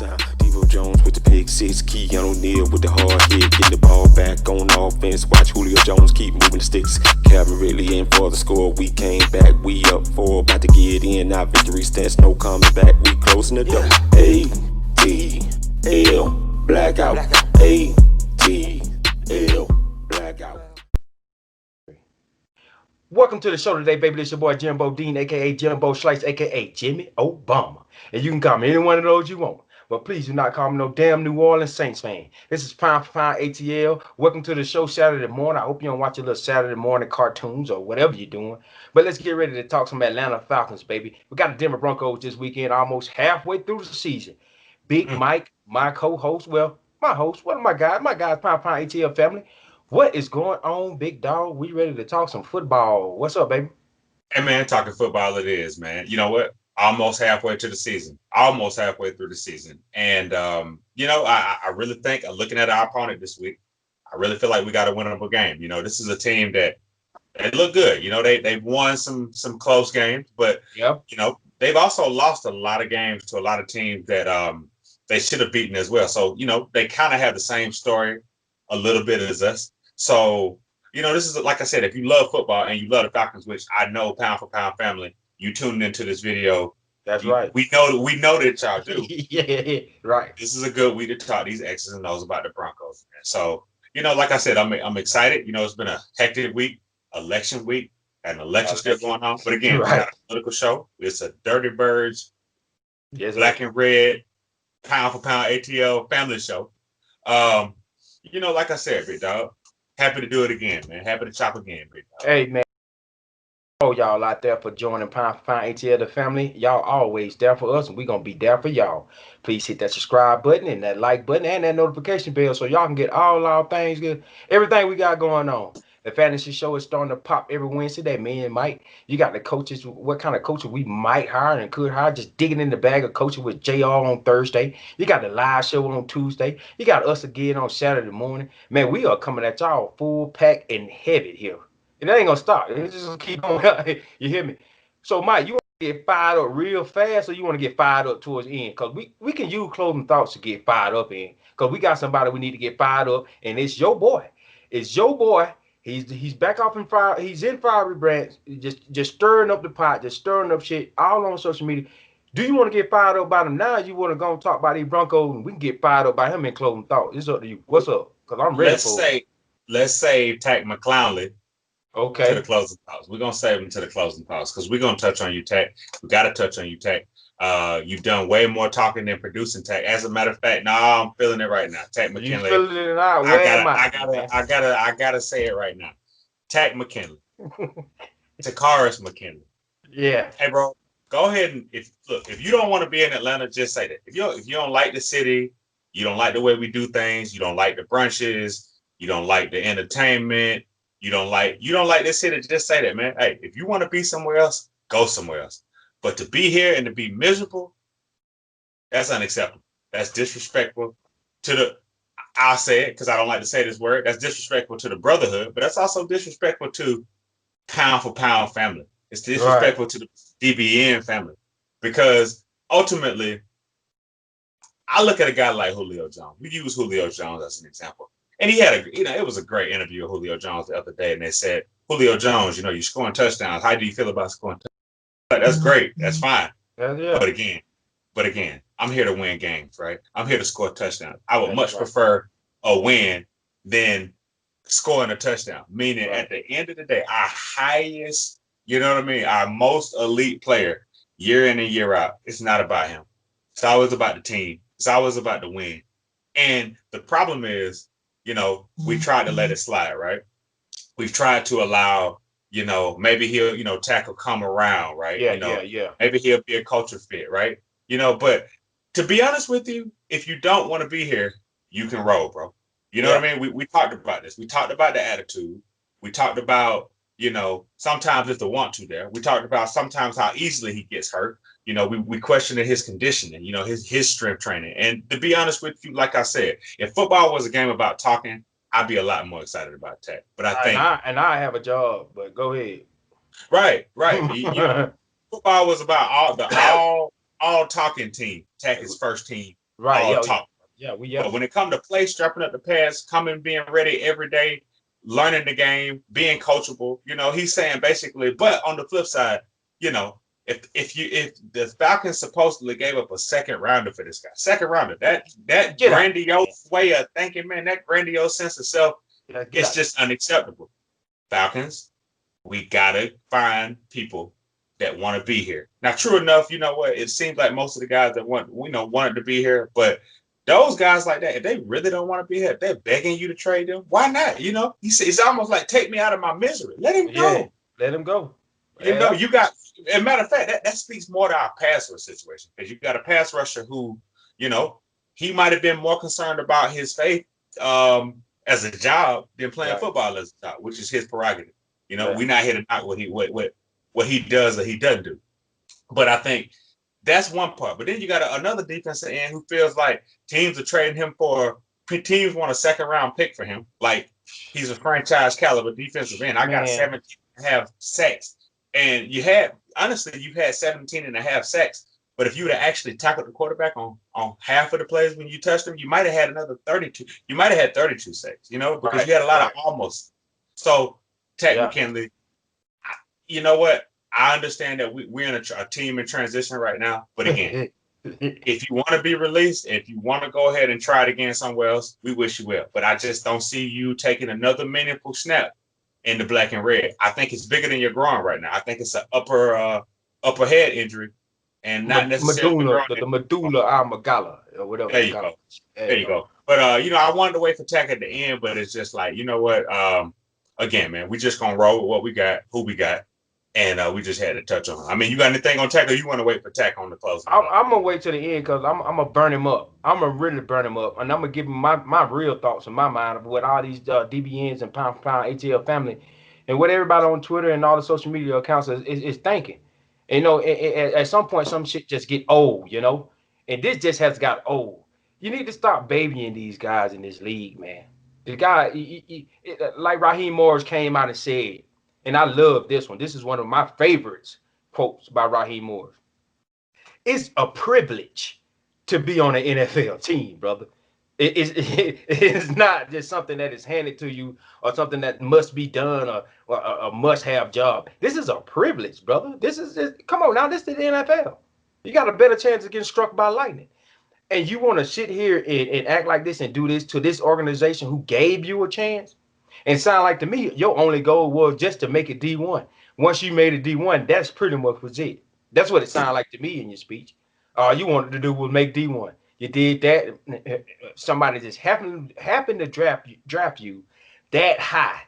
sound. Devo Jones with the pick six, Keanu O'Neal with the hard hit, getting the ball back on offense. Watch Julio Jones keep moving the sticks. Calvin Ridley in for the score. We came back, we up four, about to get in. Our victory stance, no coming back. We closing the door. A-T-L blackout. A-T-L blackout. Welcome to the show today, baby. This your boy Jimbo Dean, aka Jimbo Slice, aka Jimmy Obama. And you can call me any one of those you want. But please do not call me no damn New Orleans Saints fan. This is Pound for Pound ATL. Welcome to the show Saturday morning. I hope you don't watch your little Saturday morning cartoons or whatever you're doing. But let's get ready to talk some Atlanta Falcons, baby. We got the Denver Broncos this weekend, almost halfway through the season. Big Mike, my co-host, well, my host, one of my guys, Pound for Pound ATL family. What is going on, big dog? We ready to talk some football. What's up, baby? Hey, man, talking football it is, man. You know what? Almost halfway to the season. Almost halfway through the season. And, I really think, looking at our opponent this week, I really feel like we got a winnable game. You know, this is a team that they look good. You know, they've won some close games, but, they've also lost a lot of games to a lot of teams that they should have beaten as well. So, they kind of have the same story a little bit as us. So, this is, like I said, if you love football and you love the Falcons, which I know Pound for Pound family, you tuned into this video. That's right. We know that y'all do. Yeah, right. This is a good week to talk these X's and O's about the Broncos. So, like I said, I'm excited. It's been a hectic week, election week, and election still going on. But again, Right. we got a political show. It's a Dirty Birds, Yes, Black and Red, Pound for Pound ATL family show. Like I said, big dog, happy to do it again, man. Happy to chop again, big dog. Hey, man. Oh, y'all out there for joining Pound for Pound ATL, the family. Y'all always there for us, and we going to be there for y'all. Please hit that subscribe button and that like button and that notification bell so y'all can get all our things good, everything we got going on. The fantasy show is starting to pop every Wednesday. That me and Mike, you got the coaches, what kind of coaches we might hire and could hire, just digging in the bag of coaching with JR on Thursday. You got the live show on Tuesday. You got us again on Saturday morning. Man, we are coming at y'all full pack and heavy here. And that ain't gonna stop. It's just gonna keep going. You hear me? So, Mike, you want to get fired up real fast, or you want to get fired up towards the end? Because we can use closing thoughts to get fired up in. Because we got somebody we need to get fired up, and it's your boy. It's your boy. He's back off in fire. He's in Fiery Branch, just stirring up the pot, just stirring up shit all on social media. Do you want to get fired up by him now? Or you want to go and talk about these Broncos, and we can get fired up by him in closing thoughts? It's up to you. What's up? Because I'm ready for it. Let's save Tack McClowney Okay. to the closing thoughts. We're gonna save him to the closing thoughts because we're gonna touch on you, Tack. We gotta touch on you, Tack. You've done way more talking than producing, Tack. As a matter of fact, I'm feeling it right now. Tack McKinley. You feeling it out? I gotta say it right now. Tack McKinley. Takaris McKinley. Yeah. Hey, bro, go ahead and if you don't want to be in Atlanta, just say that. If you don't like the city, you don't like the way we do things, you don't like the brunches, you don't like the entertainment, you don't like this city, just say that, man. Hey, if you want to be somewhere else, go somewhere else. But to be here and to be miserable, that's unacceptable. That's disrespectful to the, I'll say it because I don't like to say this word. That's disrespectful to the brotherhood, but that's also disrespectful to Pound for Pound family. It's disrespectful to the DBN family because ultimately, I look at a guy like Julio Jones. We use Julio Jones as an example. And he had it was a great interview with Julio Jones the other day. And they said, Julio Jones, you're scoring touchdowns. How do you feel about scoring touchdowns? That's great. That's fine. Yeah. But again, I'm here to win games, right? I'm here to score touchdowns. I would much prefer a win than scoring a touchdown. Meaning at the end of the day, our highest, our most elite player year in and year out, it's not about him. It's always about the team. It's always about the win. And the problem is, we tried to let it slide, right? We've tried to allow, maybe he'll, tackle come around, right? Yeah. Maybe he'll be a culture fit, right? But to be honest with you, if you don't want to be here, you can roll, bro. You know what I mean? We talked about this. We talked about the attitude. We talked about, sometimes if the want to there. We talked about sometimes how easily he gets hurt. We questioned his conditioning, his strength training. And to be honest with you, like I said, if football was a game about talking, I'd be a lot more excited about Tech. But I think I have a job, but go ahead. Right. Football was about all talking team. Tech is first team. Right. all Yeah. talk. Yeah. But when it comes to play, strapping up the pads, coming, being ready every day, learning the game, being coachable, he's saying basically. But on the flip side, if the Falcons supposedly gave up a second rounder for this guy, second rounder, that Get out. grandiose way of thinking, man, that grandiose sense of self, Yeah, get it's out. just unacceptable. Falcons, we gotta find people that want to be here. Now, true enough, you know what? It seems like most of the guys that wanted to be here, but those guys like that, if they really don't want to be here, if they're begging you to trade them, why not? It's almost like take me out of my misery. Let him Yeah. go. Let him go. Yeah. You got. As a matter of fact, that speaks more to our pass rush situation because you got a pass rusher who, he might have been more concerned about his faith as a job than playing Right. football as a job, which is his prerogative. Right. We're not here to knock what he does or he doesn't do. But I think that's one part. But then you got another defensive end who feels like teams are trading him teams want a second round pick for him. Like he's a franchise caliber defensive end. I got Man. 17 and a half sacks. And you've had 17 and a half sacks. But if you would have actually tackled the quarterback on half of the plays when you touched him, you might have had another 32. You might have had 32 sacks, because Right. you had a lot Right. of almost. So, Tech Yeah. McKinley, you know what? I understand that we're in a team in transition right now. But again, if you want to be released, if you want to go ahead and try it again somewhere else, we wish you well. But I just don't see you taking another meaningful snap in the black and red. I think it's bigger than your groin right now. I think it's an upper head injury and not necessarily Medulla, growing. the medulla oblongata or whatever There they you call go. it. There There you you go. go. But I wanted to wait for Tech at the end, but it's just like, you know what? Again, man, we just gonna roll with what we got, who we got, and we just had to touch on. I mean, you got anything on Tech, or you want to wait for Tech on the closing? I'm gonna wait till the end because I'm gonna burn him up. I'm gonna really burn him up, and I'm gonna give him my real thoughts in my mind of what all these DBNs and pound for pound ATL family, and what everybody on Twitter and all the social media accounts is thinking. At some point, some shit just get old, and this just has got old. You need to stop babying these guys in this league, man. The guy, like Raheem Morris came out and said, and I love this one. This is one of my favorites quotes by Raheem Morris. It's a privilege to be on an NFL team, brother. It's not just something that is handed to you or something that must be done or a must-have job. This is a privilege, brother. Come on now, this is the NFL. You got a better chance of getting struck by lightning. And you want to sit here and act like this and do this to this organization who gave you a chance? And sound like to me, your only goal was just to make it D1. Once you made it D1, that's pretty much was it. That's what it sounded like to me in your speech. All you wanted to do was make D1. You did that. Somebody just happened to draft you that high.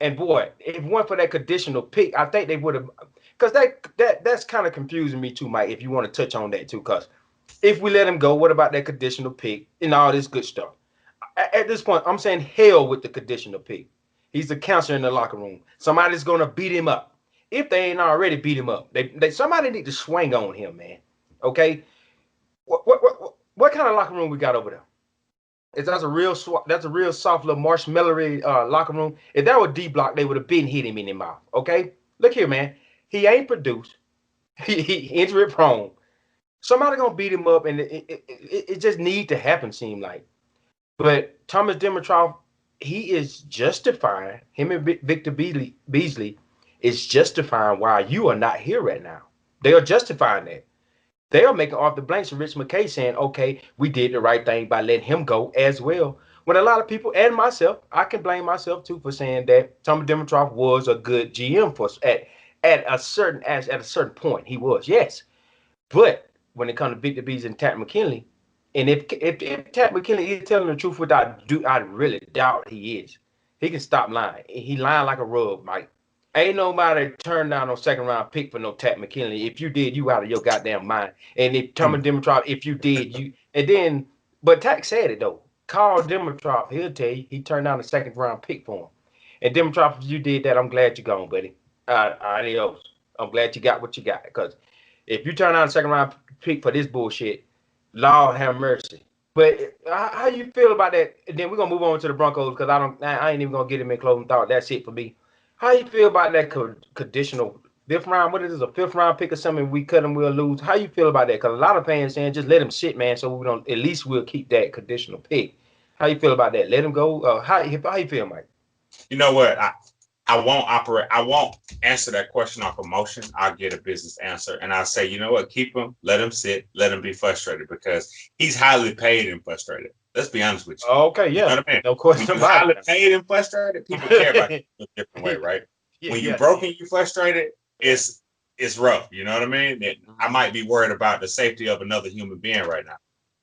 And boy, if it weren't for that conditional pick, I think they would have. Because that's kind of confusing me too, Mike. If you want to touch on that too, because if we let him go, what about that conditional pick and all this good stuff? At this point, I'm saying hell with the conditional pick. He's the counselor in the locker room. Somebody's gonna beat him up. If they ain't already beat him up, somebody need to swing on him, man. Okay, what kind of locker room we got over there? Is that's a real soft little marshmallowy locker room. If that were D Block, they would have been hit him in the mouth. Okay, look here, man. He ain't produced. He injury prone. Somebody gonna beat him up, and it just need to happen. Seem like. But Thomas Dimitroff, he is justifying him and Victor Beasley is justifying why you are not here right now. They are justifying that. They are making off the blanks of Rich McKay saying, okay, we did the right thing by letting him go as well. When a lot of people and myself, I can blame myself too for saying that Thomas Dimitroff was a good GM for at a certain point. He was, yes. But when it comes to Victor Beasley and Tat McKinley, and if Tat McKinley is telling the truth, which I really doubt he is, he can stop lying. He lying like a rug, Mike. Ain't nobody turned down no second round pick for no Tat McKinley. If you did, you out of your goddamn mind. And if Thomas Dimitroff, if you did, but Tat said it though. Carl Dimitroff, he'll tell you he turned down a second round pick for him. And Dimitroff, if you did that, I'm glad you're gone, buddy. Adios. I'm glad you got what you got. Because if you turn down a second round pick for this bullshit, Lord have mercy. But how you feel about that? And then we're gonna move on to the Broncos because I ain't even gonna get him in closing thought. That's it for me. How you feel about that conditional fifth round, what is this, a fifth round pick or something? We cut him, we'll lose. How you feel about that? Because a lot of fans saying just let him sit, man. So we don't. At least we'll keep that conditional pick. How you feel about that? Let him go. How you feel, Mike? You know what? I won't operate. I won't answer that question off emotion. I'll get a business answer, and I'll say, you know what? Keep him. Let him sit. Let him be frustrated because he's highly paid and frustrated. Let's be honest with Okay, you. You yeah, know what I mean? no When question you about highly paid and frustrated, people care about it. you in a different way, right? Yeah, When you yeah, broke and you frustrated, yeah. it's rough. You know what I mean? I Mhm. might be worried about the safety of another human being right now.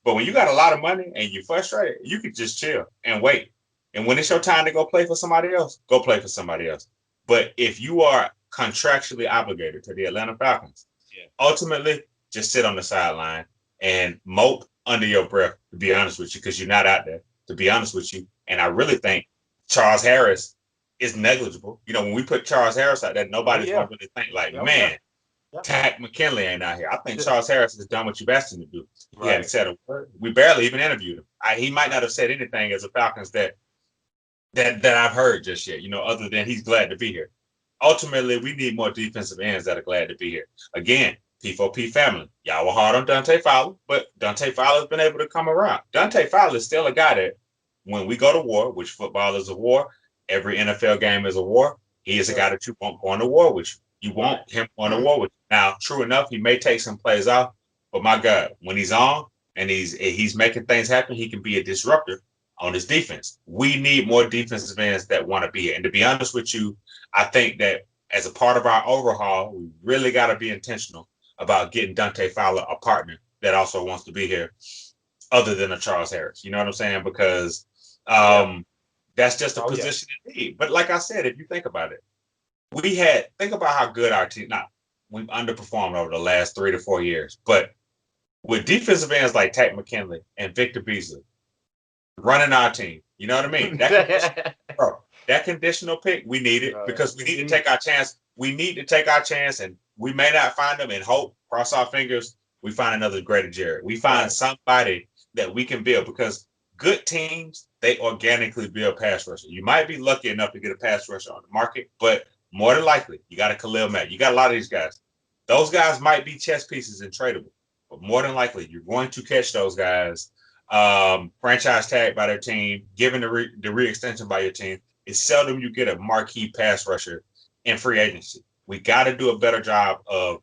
But when you got a lot of money and you're frustrated, you can just chill and wait. And when it's your time to go play for somebody else, go play for somebody else. But if you are contractually obligated to the Atlanta Falcons, Yeah. ultimately just sit on the sideline and mope under your breath, to be honest with you, because you're not out there, to be honest with you. And I really think Charles Harris is negligible. You know, when we put Charles Harris out there, Oh nobody's yeah. going to really think like, Oh yeah. man, Yeah. Tack McKinley ain't out here. I think Yeah. Charles Harris has done what you've asked him to do. He hadn't Right. said a word. We barely even interviewed him. He might Right. not have said anything as a Falcons that I've heard just yet, you know, other than he's glad to be here. Ultimately, we need more defensive ends that are glad to be here. Again, P4P family. Y'all were hard on Dante Fowler, but Dante Fowler's been able to come around. Dante Fowler is still a guy that when we go to war, which football is a war, every NFL game is a war, he is a Yeah. guy that you want going to war with you. You Right. want him going to war with you. Now, true enough, he may take some plays off, but my God, when he's on and he's making things happen, he can be a disruptor on his defense. We need more defensive ends that want to be here. And to be honest with you, I think that as a part of our overhaul, we really got to be intentional about getting Dante Fowler a partner that also wants to be here, other than a Charles Harris. You know what I'm saying? Because Yeah. that's just a Oh yeah. position in need. But like I said, if you think about it, think about how good our team. Now we've underperformed over the last 3 to 4 years, but with defensive ends like Tack McKinley and Victor Beasley running our team, you know what I mean? Bro, that conditional pick, we need it because we need to Indeed. take our chance. We need to take our chance, and we may not find them and hope, cross our fingers, we find another Grady Jarrett. We find Right. somebody that we can build because good teams, they organically build pass rusher. You might be lucky enough to get a pass rusher on the market, but more than likely, you got a Khalil Mack. You got a lot of these guys. Those guys might be chess pieces and tradable, but more than likely, you're going to catch those guys franchise tag by their team, given the re-extension by your team. It's seldom you get a marquee pass rusher in free agency. We got to do a better job of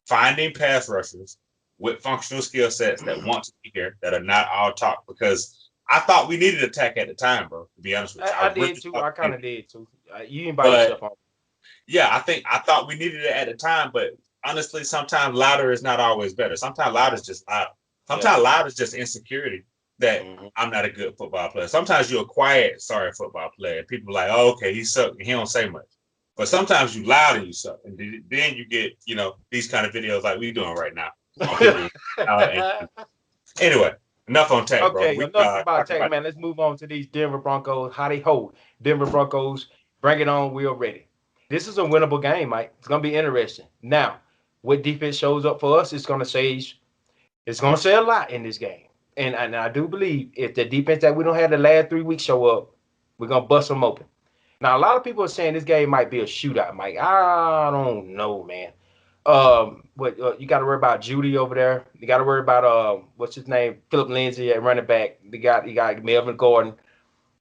finding pass rushers with functional skill sets that want to be here, that are not all talk. Because I thought we needed a tech at the time, bro. To be honest with you, I I did really too. thought I we kind needed of it. did too. You ain't by But yourself on. yeah, I thought we needed it at the time, but honestly, sometimes louder is not always better. Sometimes loud Right. is just loud. Yeah. Sometimes loud is just insecurity that Hmm. I'm not a good football player. Sometimes you're a quiet, sorry football player. People are like, oh, okay, he sucked and he don't say much. But sometimes you loud and you suck. And then you get, these kind of videos like we doing right now on people. Anyway, enough on tech, bro. Okay, We enough about talk tech, about man. Let's move on to these Denver Broncos. Howdy ho, Denver Broncos. Bring it on. We're ready. This is a winnable game, Mike. It's gonna be interesting. Now, what defense shows up for us is gonna say it's gonna say a lot in this game. And I do believe if the defense that we don't have the last 3 weeks show up, we're gonna bust them open. Now, a lot of people are saying this game might be a shootout, Mike. I don't know, man. But you got to worry about Judy over there. You got to worry about what's his name, Philip Lindsay at running back. You got Melvin Gordon.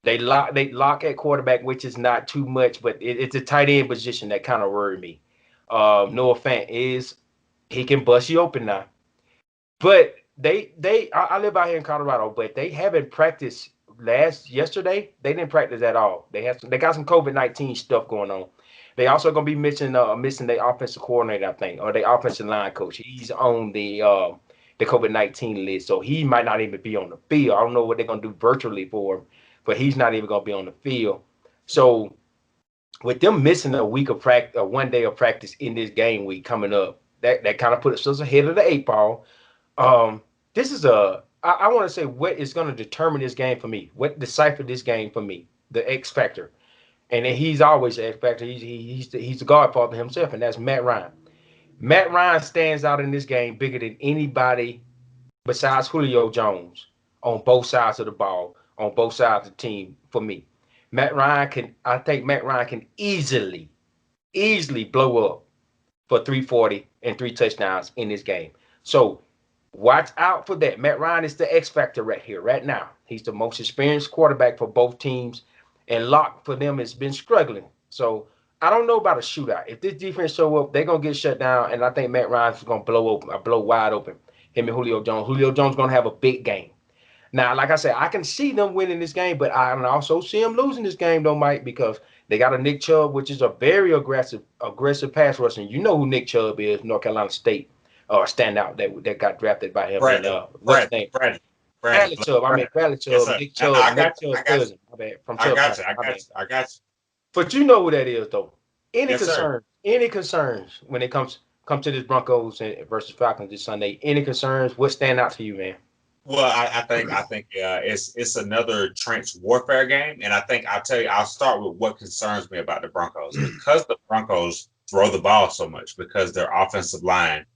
They lock at quarterback, which is not too much, but it's a tight end position that kind of worried me. Noah Fant is he can bust you open now. But I live out here in Colorado, but they haven't practiced yesterday. They didn't practice at all. They got some COVID-19 stuff going on. They also gonna be missing their offensive coordinator, I think, or their offensive line coach. He's on the COVID-19 list, so he might not even be on the field. I don't know what they're gonna do virtually for him, but he's not even gonna be on the field. So with them missing a week of practice, 1 day of practice in this game week coming up, that kind of puts us ahead of the eight ball. This is I want to say what is going to determine this game for me, what decipher this game for me, the X factor. And he's always the X factor. He's the godfather himself, and that's Matt Ryan. Matt Ryan stands out in this game bigger than anybody besides Julio Jones on both sides of the ball, on both sides of the team for me. I think Matt Ryan can easily blow up for 340 and 3 touchdowns in this game. So watch out for that. Matt Ryan is the X factor right here, right now. He's the most experienced quarterback for both teams, and Locke for them has been struggling. So I don't know about a shootout. If this defense show up, they're gonna get shut down, and I think Matt Ryan's gonna blow wide open. Him and Julio Jones. Julio Jones gonna have a big game. Now, like I said, I can see them winning this game, but I can also see them losing this game, though, Mike, because they got a Nick Chubb, which is a very aggressive pass rusher. And you know who Nick Chubb is, North Carolina State, standout that got drafted by him. And what's his name? Bradley Chubb. I mean Bradley Yes, Chubb, sir. Nick Chubb's cousin. My bad, from I Chubb got County. you. I My got bad. you. I got you. But you know who that is, though. Any Yes, sir. concerns? Any concerns when it comes to this Broncos versus Falcons this Sunday? Any concerns? What stand out to you, man? Well, I think it's another trench warfare game, and I think I'll start with what concerns me about the Broncos because the Broncos throw the ball so much because their offensive line,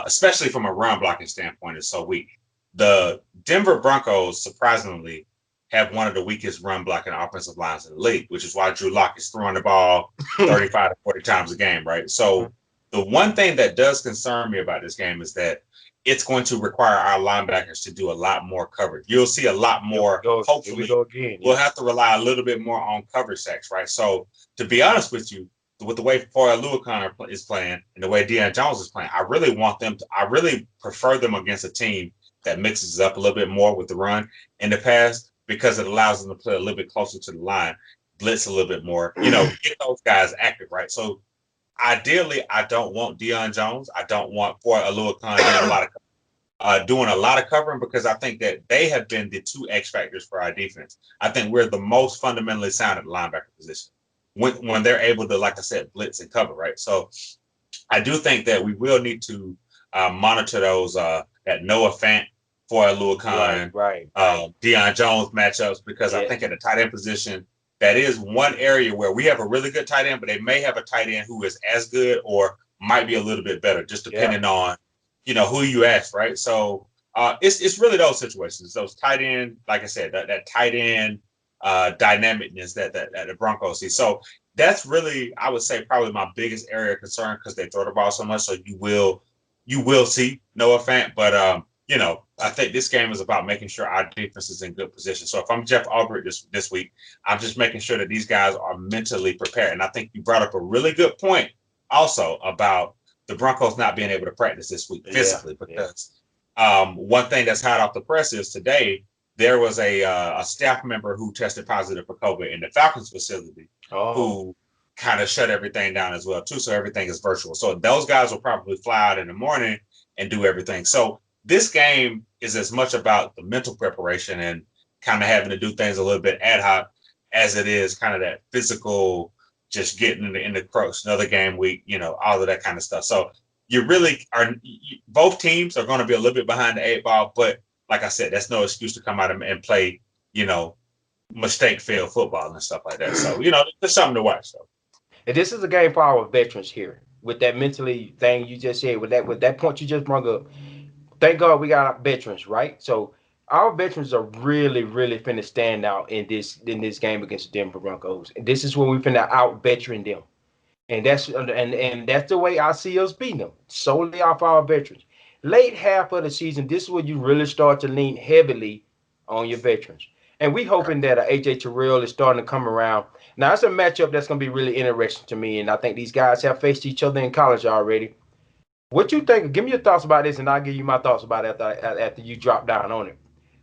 especially from a run blocking standpoint, is so weak. The Denver Broncos surprisingly have one of the weakest run blocking offensive lines in the league, which is why Drew Lock is throwing the ball 35 to 40 times a game, right? So the one thing that does concern me about this game is that it's going to require our linebackers to do a lot more coverage. You'll see a lot more. Here we Hopefully, go again. we'll have to rely a little bit more on coverage sacks, right? So, to be honest with you, with the way Foy Oluokun is playing and the way Deion Jones is playing, I really prefer them against a team that mixes up a little bit more with the run in the pass because it allows them to play a little bit closer to the line, blitz a little bit more, get those guys active, right? So, ideally, I don't want Deion Jones. I don't want Foy Oluokun doing a lot of covering because I think that they have been the two X factors for our defense. I think we're the most fundamentally sound at the linebacker position when they're able to, like I said, blitz and cover, right? So I do think that we will need to monitor those that Noah Fant, Foy Oluokun, Right. Deion Jones matchups because I Yeah. think at the tight end position, that is one area where we have a really good tight end, but they may have a tight end who is as good or might be a little bit better, just depending on who you ask, right? So it's really those situations, those tight end, like I said, that tight end dynamicness that the Broncos see. So that's really, I would say, probably my biggest area of concern because they throw the ball so much. So you will see Noah Fant, but I think this game is about making sure our defense is in good position. So if I'm Jeff Albrecht this week, I'm just making sure that these guys are mentally prepared. And I think you brought up a really good point also about the Broncos not being able to practice this week physically because one thing that's hot off the press is today there was a staff member who tested positive for COVID in the Falcons facility who kind of shut everything down as well too. So everything is virtual. So those guys will probably fly out in the morning and do everything. So this game is as much about the mental preparation and kind of having to do things a little bit ad hoc as it is kind of that physical, just getting in the crux, another game week, all of that kind of stuff. So you really are, both teams are going to be a little bit behind the 8 ball, but like I said, that's no excuse to come out and play, mistake-filled football and stuff like that. So, there's something to watch. So. And this is a game for our veterans here. With that mentally thing you just said, with that point you just brought up, thank God we got our veterans, right? So our veterans are really, really finna stand out in this game against the Denver Broncos. And this is where we finna out veteran them. And that's the way I see us beating them, solely off our veterans. Late half of the season, this is where you really start to lean heavily on your veterans. And we hoping that AJ Terrell is starting to come around. Now it's a matchup that's gonna be really interesting to me, and I think these guys have faced each other in college already. What you think? Give me your thoughts about this, and I'll give you my thoughts about it after you drop down on it.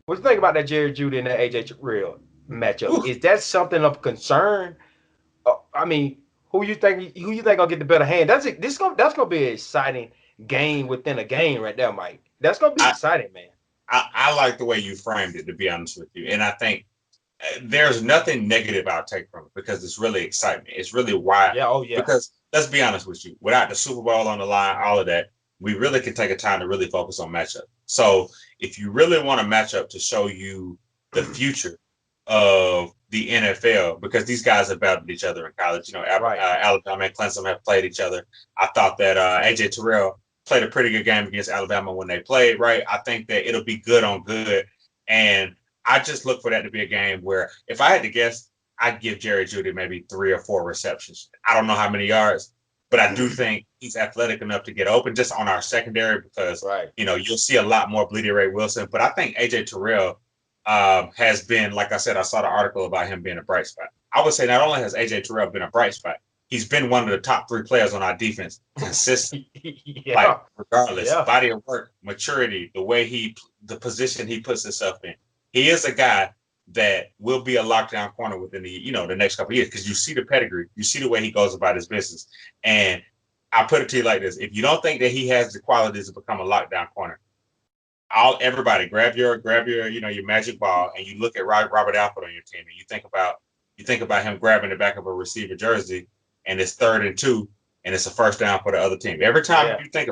What you think about that Jerry Judy and that AJ Terrell matchup? Ooh. Is that something of concern? I mean, who you think gonna get the better hand? That's gonna be an exciting game within a game right there, Mike. That's gonna be I, exciting, man. I like the way you framed it, to be honest with you. And I think there's nothing negative I'll take from it because it's really exciting. It's really why. Yeah. Oh yeah. Because let's be honest with you, without the Super Bowl on the line, all of that, we really can take a time to really focus on matchup. So if you really want a matchup to show you the future of the NFL, because these guys have battled each other in college, Alabama and Clemson have played each other. I thought that AJ Terrell played a pretty good game against Alabama when they played, right? I think that it'll be good on good. And I just look for that to be a game where, if I had to guess, I'd give Jerry Judy maybe 3 or 4 receptions. I don't know how many yards, but I do think he's athletic enough to get open just on our secondary because, Right. you'll see a lot more Bleedy Ray Wilson. But I think AJ Terrell has been, like I said, I saw the article about him being a bright spot. I would say not only has AJ Terrell been a bright spot, he's been one of the top 3 players on our defense consistent. Yeah. Like, regardless, Yeah. body of work, maturity, the position he puts himself in. He is a guy that will be a lockdown corner within the next couple of years because you see the pedigree, you see the way he goes about his business. And I put it to you like this: if you don't think that he has the qualities to become a lockdown corner, everybody grab your your magic ball and you look at Robert Alford on your team and you think about him grabbing the back of a receiver jersey and it's 3rd and 2 and it's a first down for the other team. Every time you think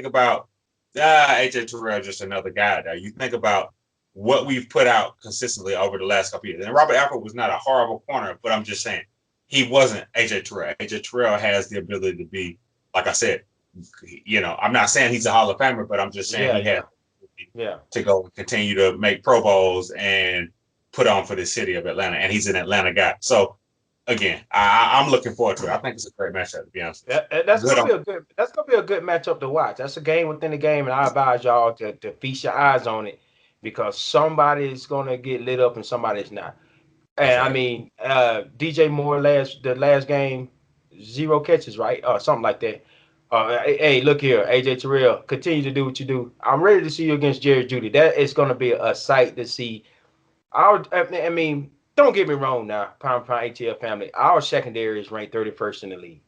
about AJ Terrell just another guy there, you think about what we've put out consistently over the last couple of years. And Robert Alford was not a horrible corner, but I'm just saying he wasn't AJ Terrell. AJ Terrell has the ability to be, like I said, I'm not saying he's a Hall of Famer, but I'm just saying he has to go and continue to make Pro Bowls and put on for the city of Atlanta. And he's an Atlanta guy. So again, I'm looking forward to it. I think it's a great matchup, to be honest. That's gonna be a good matchup to watch. That's a game within the game, and I advise y'all to feast your eyes on it because somebody's gonna get lit up and somebody's not. And I mean, DJ Moore the last game, 0 catches, right? Or something like that. Hey, look here, AJ Terrell, continue to do what you do. I'm ready to see you against Jerry Jeudy. That is going to be a sight to see. I mean, don't get me wrong now, pound for pound ATL family. Our secondary is ranked 31st in the league.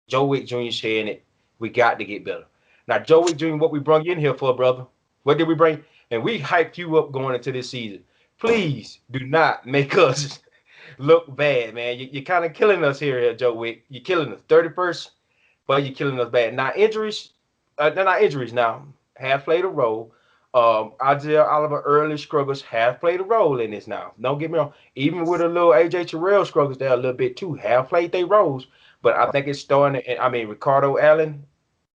Joe Wick Jr. saying it. We got to get better. Now, Joe Wick Jr., what we brought you in here for, brother? What did we bring? And we hyped you up going into this season. Please do not make us look bad, man. You're kind of killing us here, Joe Wick. You're killing us. 31st, but you're killing us bad. Now, injuries, they're not injuries now. Have played a role. Isaiah Oliver early struggles have played a role in this now. Don't get me wrong. Even with a little AJ Terrell struggles there a little bit too, have played their roles. But I think it's starting. I mean, Ricardo Allen,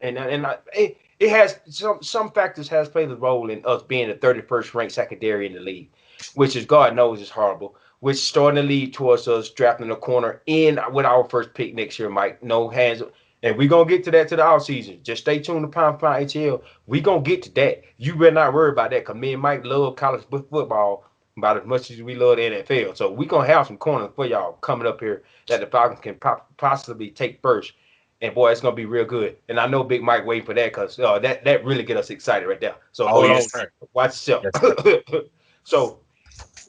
it has some factors has played a role in us being the 31st ranked secondary in the league, which is God knows is horrible. Which starting to lead towards us drafting a corner in with our first pick next year, Mike. No hands. And we're gonna get to that to the off season. Just stay tuned to Pound for Pound ATL. We gonna get to that. You better not worry about that, cause me and Mike love college football about as much as we love the NFL. So we gonna have some corners for y'all coming up here that the Falcons can possibly take first. And boy, it's gonna be real good. And I know Big Mike waiting for that because that really get us excited right there. So hold on, sir. watch yourself. Yes, sir. So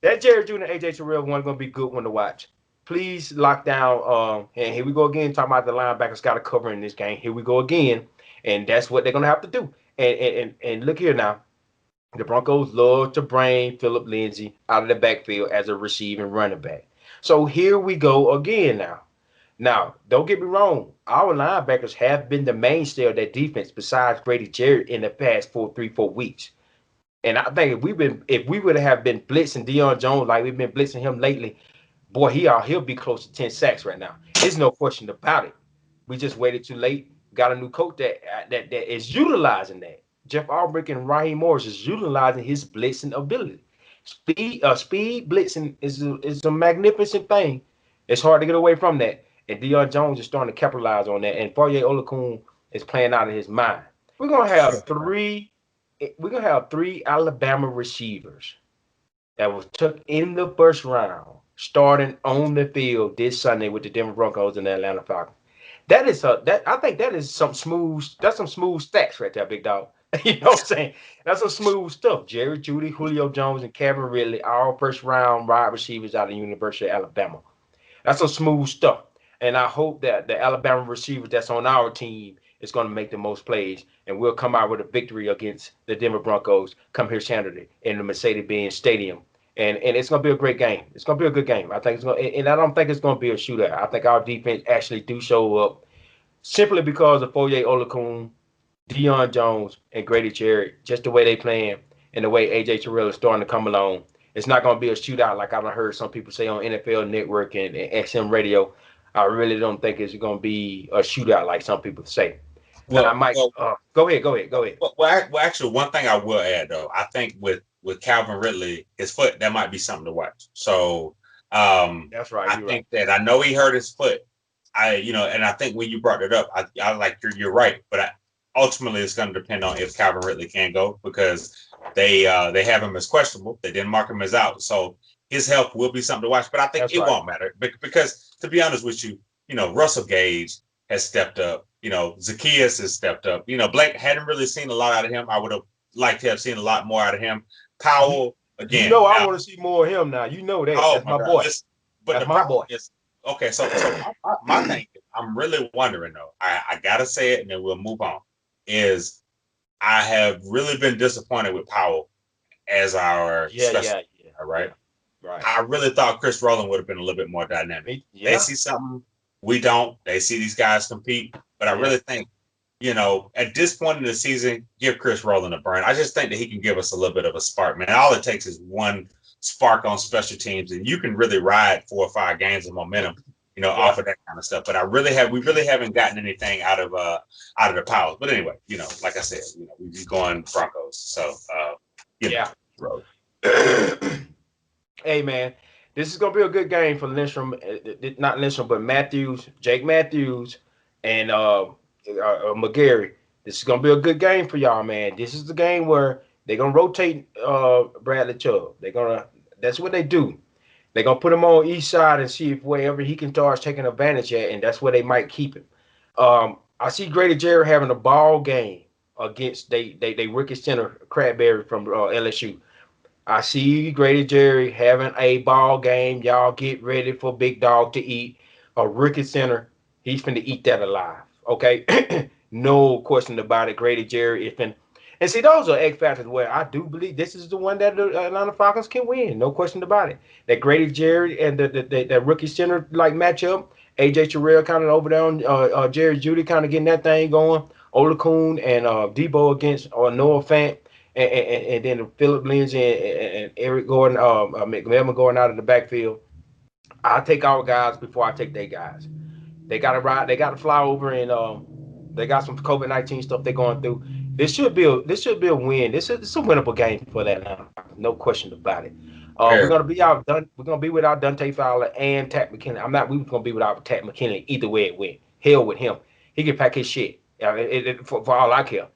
that Jerry Jr. and AJ Terrell one gonna be a good one to watch. Please lock down. And here we go again talking about the linebackers got to cover in this game. Here we go again, and that's what they're gonna have to do. And look here now, the Broncos love to bring Philip Lindsay out of the backfield as a receiving running back. So here we go again now. Now, don't get me wrong. Our linebackers have been the mainstay of that defense besides Grady Jarrett in the past 4 weeks. And I think if we would have been blitzing Deion Jones like we've been blitzing him lately, boy, he'll be close to 10 sacks right now. There's no question about it. We just waited too late. Got a new coach that is utilizing that. Jeff Albrecht and Raheem Morris is utilizing his blitzing ability. Speed blitzing is a magnificent thing. It's hard to get away from that. And Deion Jones is starting to capitalize on that. And Foye Olakun is playing out of his mind. We're gonna have three. We're gonna have 3 Alabama receivers that was took in the first round, starting on the field this Sunday with the Denver Broncos and the Atlanta Falcons. I think that is some smooth. That's some smooth stats right there, big dog. You know what I'm saying? That's some smooth stuff. Jerry Jeudy, Julio Jones, and Kevin Ridley, all first round wide receivers out of the University of Alabama. That's some smooth stuff. And I hope that the Alabama receiver that's on our team is going to make the most plays, and we'll come out with a victory against the Denver Broncos come here Saturday in the Mercedes-Benz Stadium. And it's going to be a great game. It's going to be a good game. I think it's going, and I don't think it's going to be a shootout. I think our defense actually do show up simply because of Foye Olakun, Deion Jones, and Grady Jarrett, just the way they playing and the way AJ Terrell is starting to come along. It's not going to be a shootout like I've heard some people say on NFL Network and XM Radio. I really don't think it's going to be a shootout like some people say. Now, I might go ahead. Well, actually, one thing I will add though, I think with Calvin Ridley, his foot, that might be something to watch. So that's right. I think that I know he hurt his foot, and I think when you brought it up, I like you're right, but ultimately it's going to depend on if Calvin Ridley can go, because they have him as questionable. They didn't mark him as out, so his health will be something to watch. But I think it won't matter, because to be honest with you, Russell Gage has stepped up. Zacchaeus has stepped up. Blake hadn't really seen a lot out of him. I would have liked to have seen a lot more out of him. Powell, again. I want to see more of him now. You know that. That's my boy. But the problem is, okay, so my thing is, I'm really wondering though. I gotta say it, and then we'll move on. Is I have really been disappointed with Powell as our special. Right. I really thought Chris Rowland would have been a little bit more dynamic. They see something we don't. They see these guys compete, but I really think, at this point in the season, give Chris Rowland a burn. I just think that he can give us a little bit of a spark, man. All it takes is one spark on special teams, and you can really ride 4 or 5 games of momentum, off of that kind of stuff. But we really haven't gotten anything out of the Powers. But anyway, like I said, we're going Broncos. So road. Hey man, this is gonna be a good game for Lindstrom, not Lindstrom, but Jake Matthews, and McGarry. This is gonna be a good game for y'all, man. This is the game where they're gonna rotate Bradley Chubb. That's what they do. They're gonna put him on each side and see if wherever he can start taking advantage at, and that's where they might keep him. I see Grady Jarrett having a ball game against they rookie center Crabberry from LSU. I see Grady Jerry having a ball game. Y'all get ready for Big Dog to eat. A rookie center, he's finna eat that alive. Okay, no question about it. Grady Jerry is finna. And see, those are X factors where I do believe this is the one that the Atlanta Falcons can win. No question about it. That Grady Jerry and that rookie center like matchup. AJ Terrell kind of over there on Jerry Judy kind of getting that thing going. Olakun and Debo against Noah Fant. And then Philip Lindsay and Eric Gordon, McMillan going out of the backfield. I take our guys before I take their guys. They got to ride. They got to fly over, and they got some COVID-19 stuff they're going through. This should be a win. This is a winnable game for that Atlanta Falcons. No question about it. We're gonna be We're gonna be without Dante Fowler and Tat McKinley. We were gonna be without Tat McKinley either way it went. Hell with him. He can pack his shit. For all I care.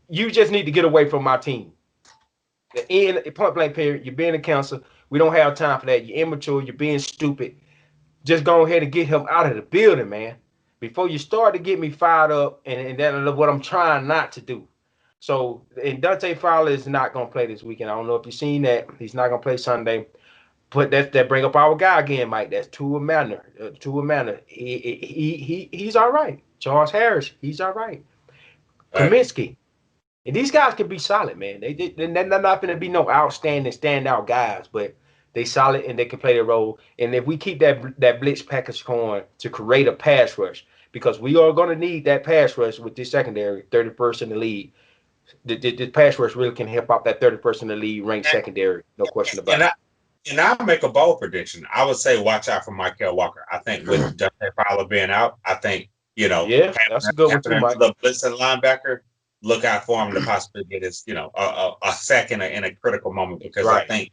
You just need to get away from my team. The end, point blank period. You're being a counselor. We don't have time for that. You're immature. You're being stupid. Just go ahead and get him out of the building, man. Before you start to get me fired up, and that's what I'm trying not to do. So, and Dante Fowler is not going to play this weekend. I don't know if you've seen that. He's not going to play Sunday. But that bring up our guy again, Mike. That's Tua Manor. He's all right. Charles Harris, he's all right. Kaminsky. And these guys can be solid, man. They're not going to be no outstanding, standout guys, but they solid and they can play their role. And if we keep that blitz package going to create a pass rush, because we are going to need that pass rush with this secondary, 31st in the league. The pass rush really can help out that 31st in the league ranked secondary. No question about it. And I'll make a bold prediction. I would say watch out for Michael Walker. I think with Dante Fowler being out, I think, that's a good one too, Mike. The blitzing linebacker, look out for him to possibly get his, a sack in a critical moment, because I think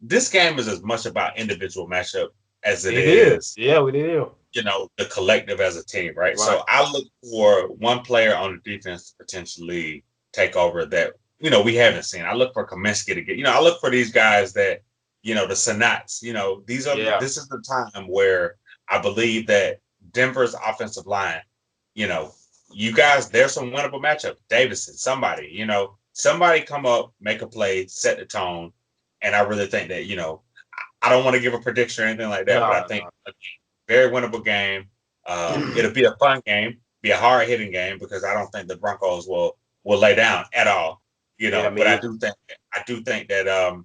this game is as much about individual matchup as it is. Yeah, we did. The collective as a team, right? So I look for one player on the defense to potentially take over that, we haven't seen. I look for Kaminsky to get, I look for these guys that, the Sanats, this is the time where I believe that Denver's offensive line, you guys, there's some winnable matchup. Davison, somebody come up, make a play, set the tone. And I really think that, I don't want to give a prediction or anything like that, but I think a very winnable game. It'll be a fun game, be a hard hitting game, because I don't think the Broncos will lay down at all. But I do think that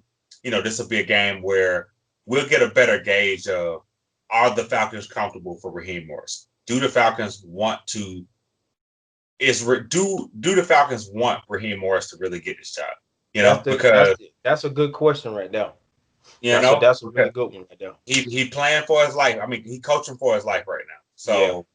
this will be a game where we'll get a better gauge of, are the Falcons comfortable for Raheem Morris? Do the Falcons want Raheem Morris to really get this job? Because that's a good question right now. That's a really good one right there. He playing for his life. I mean, he coaching for his life right now. So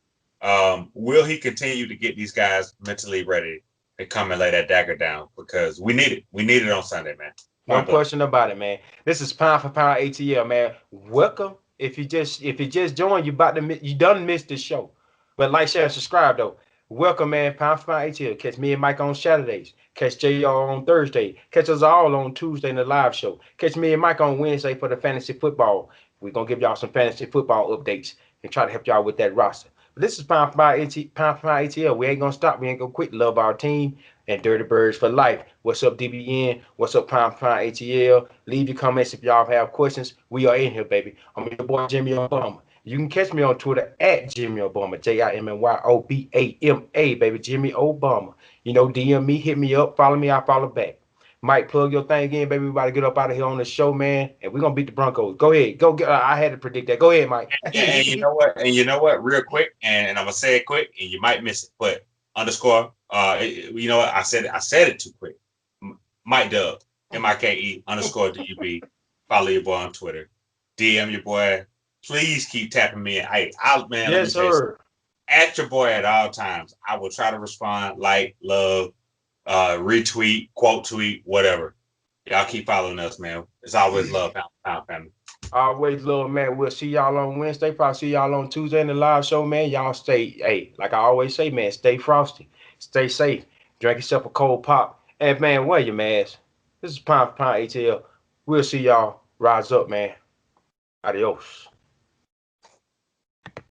will he continue to get these guys mentally ready to come and lay that dagger down? Because we need it. We need it on Sunday, man. No question about it, man. This is Pound for Pound ATL, man. Welcome If you just joined, you done missed the show. But like, share, and subscribe though. Welcome, man. Pound for pound ATL. Catch me and Mike on Saturdays. Catch JR on Thursday. Catch us all on Tuesday in the live show. Catch me and Mike on Wednesday for the fantasy football. We're gonna give y'all some fantasy football updates and try to help y'all with that roster. But this is Pound for Pound ATL. We ain't gonna stop. We ain't gonna quit. Love our team and Dirty Birds for life. What's up, DBN? What's up, Pound for Pound ATL? Leave your comments if y'all have questions. We are in here, baby. I'm your boy Jimmy Obama. You can catch me on Twitter at Jimmy Obama, JIMMYOBAMA, baby, Jimmy Obama. You know, DM me, hit me up, follow me, I follow back. Mike, plug your thing in, baby. We about to get up out of here on the show, man, and we're gonna beat the Broncos. Go ahead, go get. I had to predict that. Go ahead, Mike. And you know what? Real quick, and I'm gonna say it quick, and you might miss it, but underscore. You know what? I said it too quick. Mike Dub, MIKE underscore DUB. Follow your boy on Twitter. DM your boy. Please keep tapping me. Man, let me Yes, tell you something. sir. At your boy at all times. I will try to respond, like, love, retweet, quote tweet, whatever. Y'all keep following us, man. It's always love, pound family. Always love, man. We'll see y'all on Wednesday. Probably see y'all on Tuesday in the live show, man. Y'all stay, hey, like I always say, man, stay frosty, stay safe, drink yourself a cold pop, and man, wear your mask. This is Pound for Pound ATL. We'll see y'all. Rise up, man. Adios.